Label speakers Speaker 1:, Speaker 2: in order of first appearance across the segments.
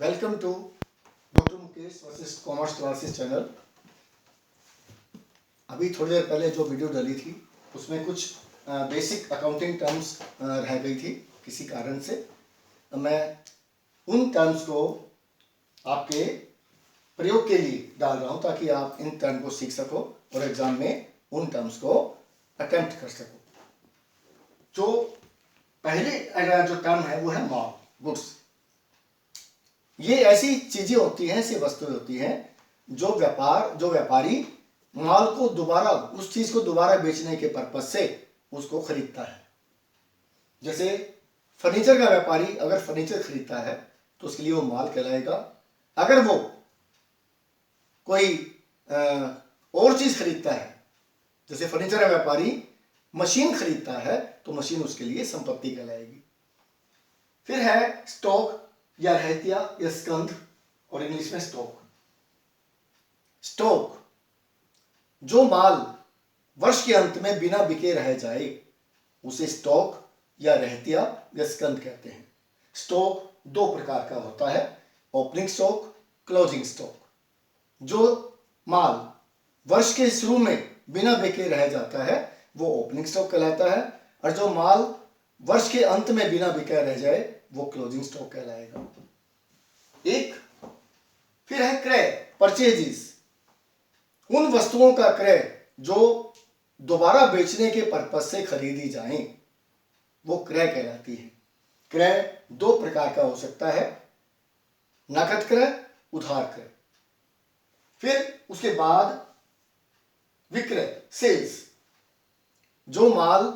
Speaker 1: Welcome to doctor Mukesh versus commerce classes channel. अभी थोड़ी देर पहले जो वीडियो डाली थी उसमें कुछ बेसिक अकाउंटिंग टर्म्स रह गई थी किसी कारण से। मैं उन टर्म्स को आपके प्रयोग के लिए डाल रहा हूं ताकि आप इन टर्म को सीख सको और एग्जाम में उन टर्म्स को अटेम्प्ट कर सको। जो पहले जो टर्म है वो है माल, गुड्स। ये ऐसी चीजें होती हैं, ऐसी वस्तुएं होती हैं जो व्यापारी माल को दोबारा, उस चीज को दोबारा बेचने के पर्पज से उसको खरीदता है। जैसे फर्नीचर का व्यापारी अगर फर्नीचर खरीदता है तो उसके लिए वो माल कहलाएगा। अगर वो कोई और चीज खरीदता है, जैसे फर्नीचर का व्यापारी मशीन खरीदता है तो मशीन उसके लिए संपत्ति कहलाएगी। फिर है स्टॉक या रहतिया या स्कंध, और इंग्लिश में स्टॉक। स्टॉक, जो माल वर्ष के अंत में बिना बिके रह जाए उसे स्टॉक या रहतिया या स्कंध कहते हैं। स्टॉक दो प्रकार का होता है, ओपनिंग स्टॉक, क्लोजिंग स्टॉक। जो माल वर्ष के शुरू में बिना बिके रह जाता है वो ओपनिंग स्टॉक कहलाता है, और जो माल वर्ष के अंत में बिना बिका रह जाए वो क्लोजिंग स्टॉक कहलाएगा। एक फिर है क्रय, परचेजिस। उन वस्तुओं का क्रय जो दोबारा बेचने के पर्पज से खरीदी जाएं वो क्रय कहलाती है। क्रय दो प्रकार का हो सकता है, नकद क्रय, उधार क्रय। फिर उसके बाद विक्रय, सेल्स। जो माल,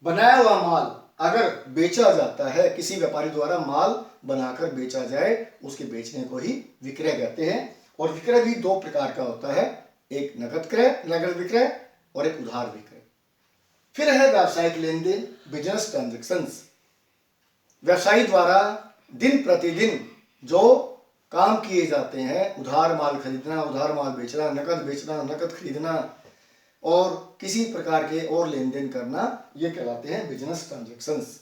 Speaker 1: बनाया हुआ माल अगर बेचा जाता है, किसी व्यापारी द्वारा माल बनाकर बेचा जाए, उसके बेचने को ही विक्रय कहते हैं। और विक्रय भी दो प्रकार का होता है, एक नकद क्रय, नकद विक्रय, और एक उधार विक्रय। फिर है व्यावसायिक लेन देन, बिजनेस ट्रांजैक्शंस। व्यवसायी द्वारा दिन प्रतिदिन जो काम किए जाते हैं, उधार माल खरीदना, उधार माल बेचना, नकद बेचना, नकद खरीदना और किसी प्रकार के और लेन देन करना, ये कहलाते हैं बिजनेस ट्रांजैक्शंस।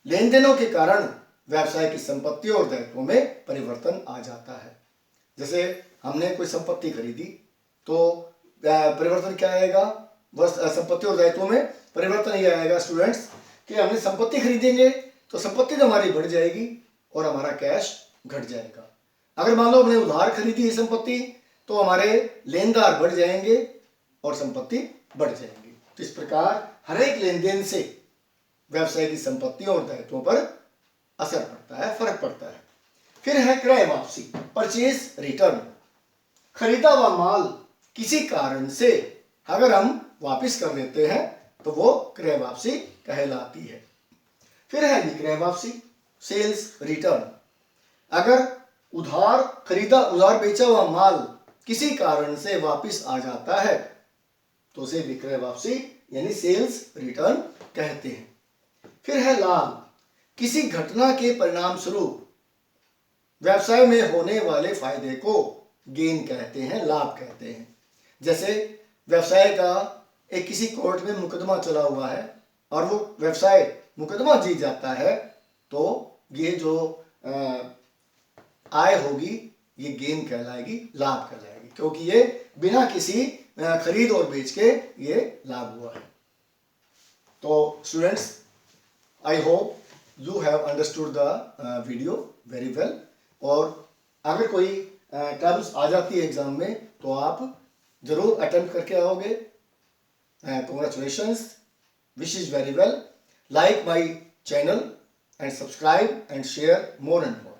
Speaker 1: लेन देनों के कारण व्यवसाय की संपत्ति और दायित्वों में परिवर्तन आ जाता है। जैसे हमने कोई संपत्ति खरीदी तो परिवर्तन क्या आएगा, संपत्ति और दायित्वों में परिवर्तन ये आएगा स्टूडेंट्स कि हमने संपत्ति खरीदेंगे तो संपत्ति तो हमारी बढ़ जाएगी और हमारा कैश घट जाएगा। अगर मान लो हमने उधार खरीदी है संपत्ति तो हमारे लेनदार बढ़ जाएंगे और संपत्ति बढ़ जाएगी। तो इस प्रकार हर एक लेन देन से व्यवसाय की संपत्तियों और दायित्वों पर असर पड़ता है, फर्क पड़ता है। फिर है क्रय वापसी, परचेज रिटर्न। खरीदा हुआ माल किसी कारण से अगर हम वापस कर देते हैं तो वो क्रय वापसी कहलाती है। फिर है विक्रय वापसी, सेल्स रिटर्न। अगर उधार बेचा हुआ माल किसी कारण से वापस आ जाता है तो उसे विक्रय वापसी यानी सेल्स रिटर्न कहते हैं। फिर है लाभ, किसी घटना के परिणाम स्वरूप व्यवसाय में होने वाले फायदे को गेन कहते हैं, लाभ कहते हैं। जैसे व्यवसाय का एक किसी कोर्ट में मुकदमा चला हुआ है और वो व्यवसाय मुकदमा जीत जाता है तो ये जो आय होगी ये गेन कहलाएगी, लाभ कहलाएगी, क्योंकि ये बिना किसी खरीद और बेच के ये लाभ हुआ है। तो students, I hope you have understood the video very well. और अगर कोई टर्म्स आ जाती है एग्जाम में तो आप जरूर अटेम्प्ट करके आओगे। Congratulations, wishes very well. Like my channel and subscribe and share more and more.